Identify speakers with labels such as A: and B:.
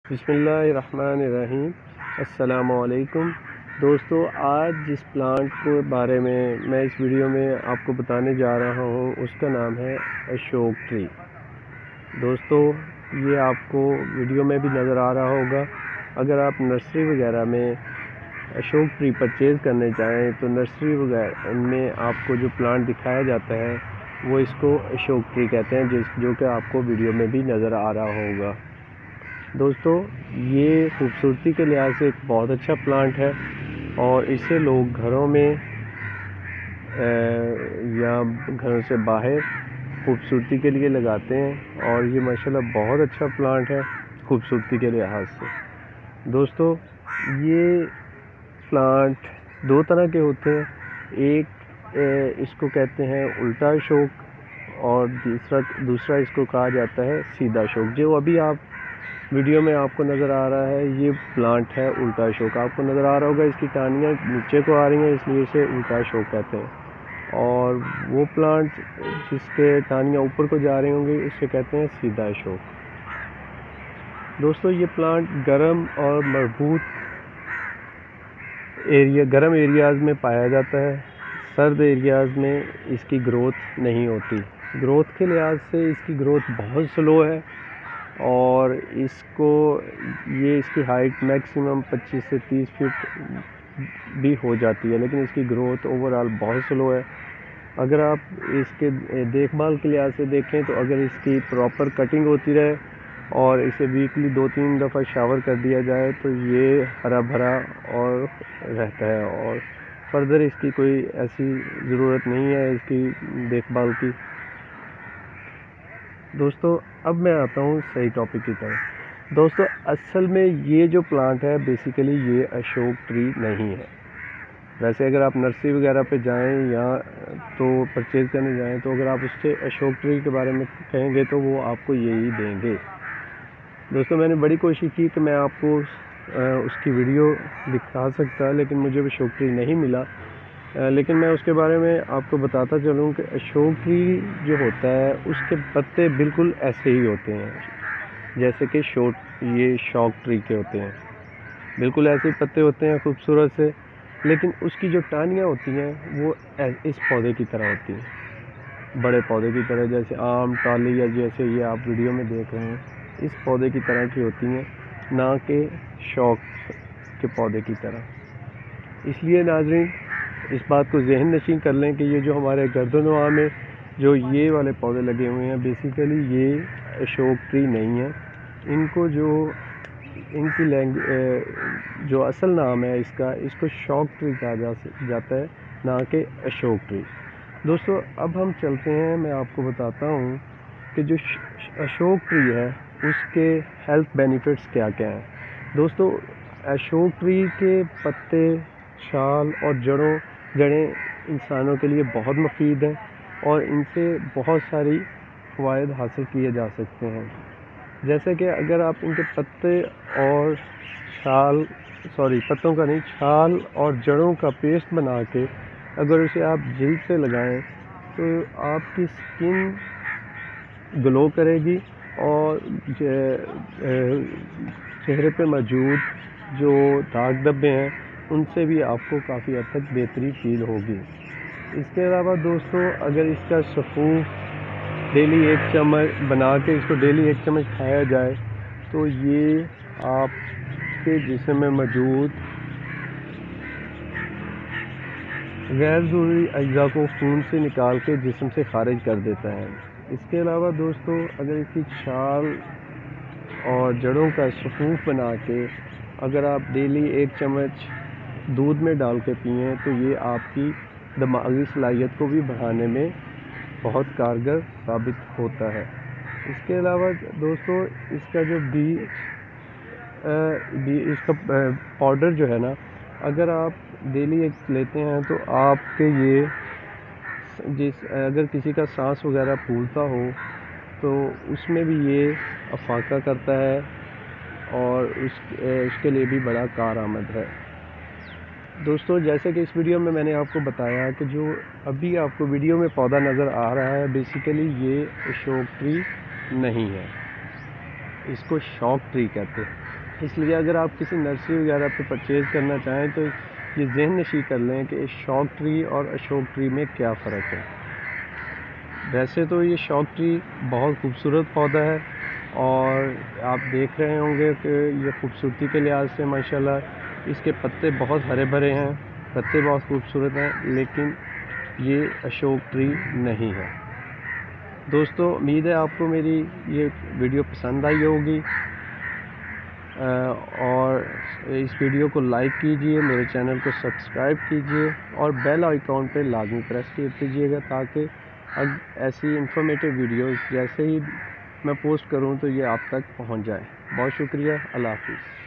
A: बिस्मिल्लाहिर्रहमानिर्रहीम। अस्सलामुअलैकुम दोस्तों, आज जिस प्लांट के बारे में मैं इस वीडियो में आपको बताने जा रहा हूँ उसका नाम है अशोक ट्री। दोस्तों, ये आपको वीडियो में भी नज़र आ रहा होगा। अगर आप नर्सरी वगैरह में अशोक ट्री परचेज़ करने चाहें तो नर्सरी वगैरह में आपको जो प्लांट दिखाया जाता है वो इसको अशोक ट्री कहते हैं, जो कि आपको वीडियो में भी नज़र आ रहा होगा। दोस्तों, ये खूबसूरती के लिहाज से एक बहुत अच्छा प्लांट है और इसे लोग घरों में या घरों से बाहर खूबसूरती के लिए लगाते हैं और ये माशाल्लाह बहुत अच्छा प्लांट है खूबसूरती के लिहाज से। दोस्तों, ये प्लांट दो तरह के होते हैं। एक इसको कहते हैं उल्टा अशोक और दूसरा इसको कहा जाता है सीधा अशोक। जो अभी आप वीडियो में आपको नज़र आ रहा है ये प्लांट है उल्टा अशोक। आपको नज़र आ रहा होगा इसकी टहनियाँ नीचे को आ रही हैं, इसलिए इसे उल्टा अशोक कहते हैं। और वो प्लांट जिसके टहनियाँ ऊपर को जा रही होंगी उसे कहते हैं सीधा अशोक। दोस्तों, ये प्लांट गर्म और मजबूत गर्म एरियाज़ में पाया जाता है। सर्द एरियाज़ में इसकी ग्रोथ नहीं होती। ग्रोथ के लिहाज से इसकी ग्रोथ बहुत स्लो है और इसकी हाइट मैक्सिमम 25 से 30 फीट भी हो जाती है, लेकिन इसकी ग्रोथ ओवरऑल बहुत स्लो है। अगर आप इसके देखभाल के लिहाज से देखें तो अगर इसकी प्रॉपर कटिंग होती रहे और इसे वीकली 2-3 दफ़ा शावर कर दिया जाए तो ये हरा भरा और रहता है और फर्दर इसकी कोई ऐसी ज़रूरत नहीं है इसकी देखभाल की। दोस्तों, अब मैं आता हूँ सही टॉपिक की तरफ। दोस्तों, असल में ये जो प्लांट है बेसिकली ये अशोक ट्री नहीं है। वैसे अगर आप नर्सरी वगैरह पे जाएं या तो परचेज़ करने जाएं तो अगर आप उससे अशोक ट्री के बारे में कहेंगे तो वो आपको यही देंगे। दोस्तों, मैंने बड़ी कोशिश की कि मैं आपको उसकी वीडियो दिखा सकता, लेकिन मुझे अशोक ट्री नहीं मिला। लेकिन मैं उसके बारे में आपको बताता चलूँ कि अशोक ट्री जो होता है उसके पत्ते बिल्कुल ऐसे ही होते हैं जैसे कि ये शॉक ट्री के होते हैं। बिल्कुल ऐसे ही पत्ते होते हैं खूबसूरत से, लेकिन उसकी जो टहनियाँ होती हैं वो इस पौधे की तरह होती हैं, बड़े पौधे की तरह, जैसे आम, टाली या जैसे ये आप वीडियो में देख रहे हैं इस पौधे की तरह की होती हैं, ना कि शॉक के पौधे की तरह। इसलिए नाज़रीन, इस बात को ज़हन नशीं कर लें कि ये जो हमारे गर्दनवा में जो ये वाले पौधे लगे हुए हैं बेसिकली ये अशोक ट्री नहीं है। इनको जो असल नाम है इसको शॉक ट्री कहा जाता है, ना कि अशोक ट्री। दोस्तों, अब हम चलते हैं, मैं आपको बताता हूँ कि जो अशोक ट्री है उसके हेल्थ बेनिफिट्स क्या क्या हैं। दोस्तों, अशोक ट्री के पत्ते, छाल और जड़ें इंसानों के लिए बहुत मुफीद हैं और इनसे बहुत सारी फ़वाइद हासिल किए जा सकते हैं। जैसे कि अगर आप इनके पत्तों का नहीं, छाल और जड़ों का पेस्ट बना के अगर उसे आप जिल्द पे लगाएं तो आपकी स्किन ग्लो करेगी और चेहरे पे मौजूद जो दाग धब्बे हैं उनसे भी आपको काफ़ी हद तक बेहतरी फील होगी। इसके अलावा दोस्तों, अगर इसका सफ़ूफ डेली 1 चम्मच बना के इसको डेली 1 चम्मच खाया जाए तो ये आपके जिस्म में मौजूद गैर ज़रूरी अज्जा को खून से निकाल के जिस्म से खारिज कर देता है। इसके अलावा दोस्तों, अगर इसकी छाल और जड़ों का सफ़ूफ बना के अगर आप डेली 1 चम्मच दूध में डाल के पिएँ तो ये आपकी दिमागी सलाहियत को भी बढ़ाने में बहुत कारगर साबित होता है। इसके अलावा दोस्तों, इसका जो इसका पाउडर जो है ना, अगर आप डेली एक लेते हैं तो आपके अगर किसी का सांस वगैरह फूलता हो तो उसमें भी ये अफाका करता है और उसके लिए भी बड़ा कारआमद है। दोस्तों, जैसे कि इस वीडियो में मैंने आपको बताया कि जो अभी आपको वीडियो में पौधा नज़र आ रहा है बेसिकली ये अशोक ट्री नहीं है, इसको शॉक ट्री कहते हैं। इसलिए अगर आप किसी नर्सरी वगैरह पे परचेज़ करना चाहें तो ये ज़हन नशी कर लें कि शौक ट्री और अशोक ट्री में क्या फ़र्क है। वैसे तो ये शौक ट्री बहुत खूबसूरत पौधा है और आप देख रहे होंगे कि ये खूबसूरती के लिहाज से माशाल्लाह इसके पत्ते बहुत हरे भरे हैं, पत्ते बहुत खूबसूरत हैं, लेकिन ये अशोक ट्री नहीं है। दोस्तों, उम्मीद है आपको मेरी ये वीडियो पसंद आई होगी और इस वीडियो को लाइक कीजिए, मेरे चैनल को सब्सक्राइब कीजिए और बेल आइकॉन पे लाजमी प्रेस कर दीजिएगा ताकि अब ऐसी इंफॉर्मेटिव वीडियोस जैसे ही मैं पोस्ट करूं तो ये आप तक पहुंच जाए। बहुत शुक्रिया। अल्लाह हाफिज़।